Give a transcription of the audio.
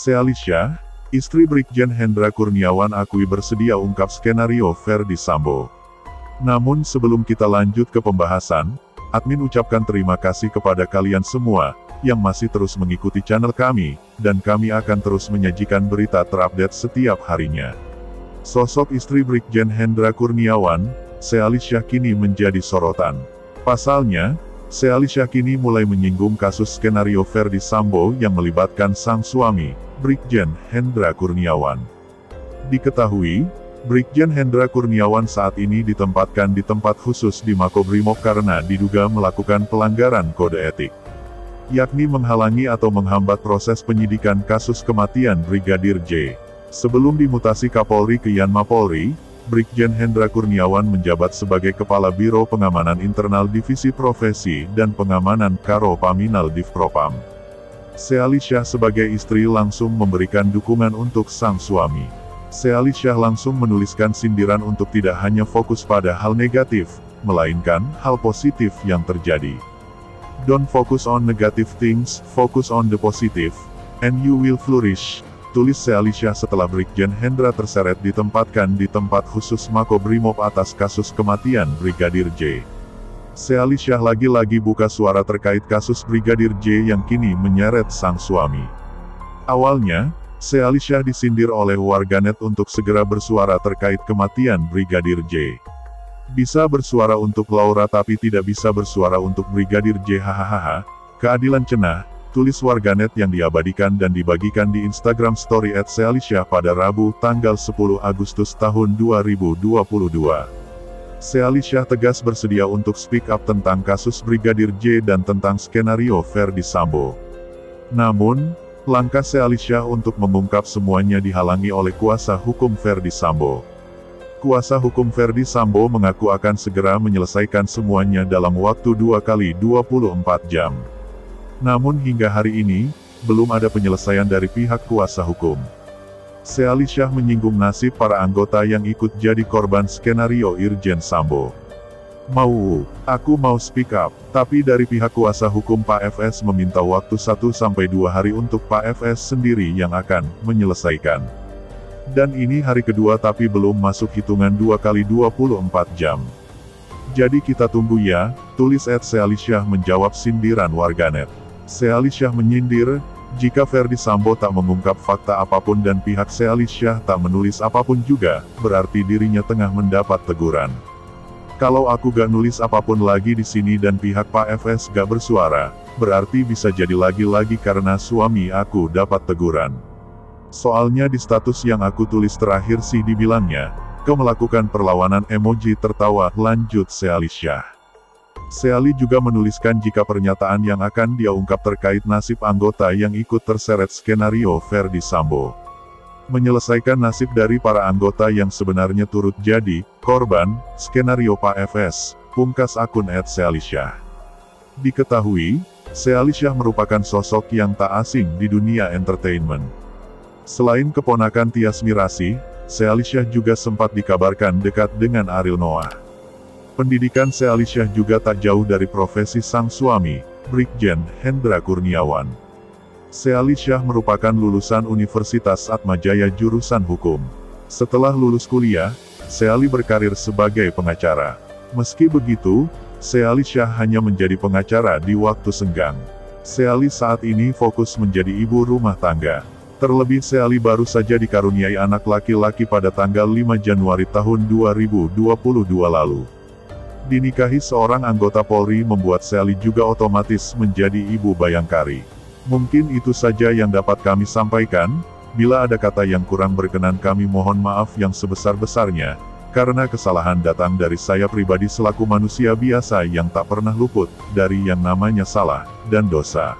Sealisha, istri Brigjen Hendra Kurniawan akui bersedia ungkap skenario Ferdy Sambo. Namun sebelum kita lanjut ke pembahasan, admin ucapkan terima kasih kepada kalian semua, yang masih terus mengikuti channel kami, dan kami akan terus menyajikan berita terupdate setiap harinya. Sosok istri Brigjen Hendra Kurniawan, Sealisha kini menjadi sorotan. Pasalnya, Sealisha kini mulai menyinggung kasus skenario Ferdy Sambo yang melibatkan sang suami, Brigjen Hendra Kurniawan. Diketahui, Brigjen Hendra Kurniawan saat ini ditempatkan di tempat khusus di Makobrimob karena diduga melakukan pelanggaran kode etik, yakni menghalangi atau menghambat proses penyidikan kasus kematian Brigadir J. Sebelum dimutasi Kapolri ke Yanma Polri, Brigjen Hendra Kurniawan menjabat sebagai Kepala Biro Pengamanan Internal Divisi Profesi dan Pengamanan Karo Paminal Divpropam. Sealisha sebagai istri langsung memberikan dukungan untuk sang suami. Sealisha langsung menuliskan sindiran untuk tidak hanya fokus pada hal negatif, melainkan hal positif yang terjadi. Don't focus on negative things, focus on the positive, and you will flourish, tulis Sealisha setelah Brigjen Hendra terseret ditempatkan di tempat khusus Makobrimob atas kasus kematian Brigadir J. Sealisha lagi-lagi buka suara terkait kasus Brigadir J yang kini menyeret sang suami. Awalnya, Sealisha disindir oleh warganet untuk segera bersuara terkait kematian Brigadir J. Bisa bersuara untuk Laura tapi tidak bisa bersuara untuk Brigadir J. Hahaha, keadilan cenah, tulis warganet yang diabadikan dan dibagikan di Instagram Story @Sealisha pada Rabu, tanggal 10 Agustus tahun 2022. Sealisha tegas bersedia untuk speak up tentang kasus Brigadir J dan tentang skenario Ferdy Sambo. Namun, langkah Sealisha untuk mengungkap semuanya dihalangi oleh kuasa hukum Ferdy Sambo. Kuasa hukum Ferdy Sambo mengaku akan segera menyelesaikan semuanya dalam waktu 2x24 jam. Namun hingga hari ini, belum ada penyelesaian dari pihak kuasa hukum. Sealisha menyinggung nasib para anggota yang ikut jadi korban skenario Irjen Sambo. Aku mau speak up, tapi dari pihak kuasa hukum Pak FS meminta waktu 1-2 hari untuk Pak FS sendiri yang akan menyelesaikan. Dan ini hari kedua tapi belum masuk hitungan 2x24 jam. Jadi kita tunggu ya, tulis @Sealisha menjawab sindiran warganet. Sealisha menyindir, jika Ferdy Sambo tak mengungkap fakta apapun dan pihak Sealisha tak menulis apapun juga, berarti dirinya tengah mendapat teguran. Kalau aku gak nulis apapun lagi di sini dan pihak Pak FS gak bersuara, berarti bisa jadi lagi-lagi karena suami aku dapat teguran. Soalnya di status yang aku tulis terakhir sih dibilangnya, kau melakukan perlawanan emoji tertawa, lanjut Sealisha. Seali juga menuliskan jika pernyataan yang akan dia ungkap terkait nasib anggota yang ikut terseret skenario Ferdy Sambo. Menyelesaikan nasib dari para anggota yang sebenarnya turut jadi korban skenario Pak FS, pungkas akun @Sealisha. Diketahui, Sealisha merupakan sosok yang tak asing di dunia entertainment. Selain keponakan Tyas Mirasih, Sealisha juga sempat dikabarkan dekat dengan Ariel Noah. Pendidikan Sealisha juga tak jauh dari profesi sang suami, Brigjen Hendra Kurniawan. Sealisha merupakan lulusan Universitas Atmajaya jurusan hukum. Setelah lulus kuliah, Seali berkarir sebagai pengacara. Meski begitu, Sealisha hanya menjadi pengacara di waktu senggang. Seali saat ini fokus menjadi ibu rumah tangga. Terlebih Seali baru saja dikaruniai anak laki-laki pada tanggal 5 Januari tahun 2022 lalu. Dinikahi seorang anggota Polri membuat Seali juga otomatis menjadi ibu bayangkari. Mungkin itu saja yang dapat kami sampaikan, bila ada kata yang kurang berkenan kami mohon maaf yang sebesar-besarnya, karena kesalahan datang dari saya pribadi selaku manusia biasa yang tak pernah luput dari yang namanya salah dan dosa.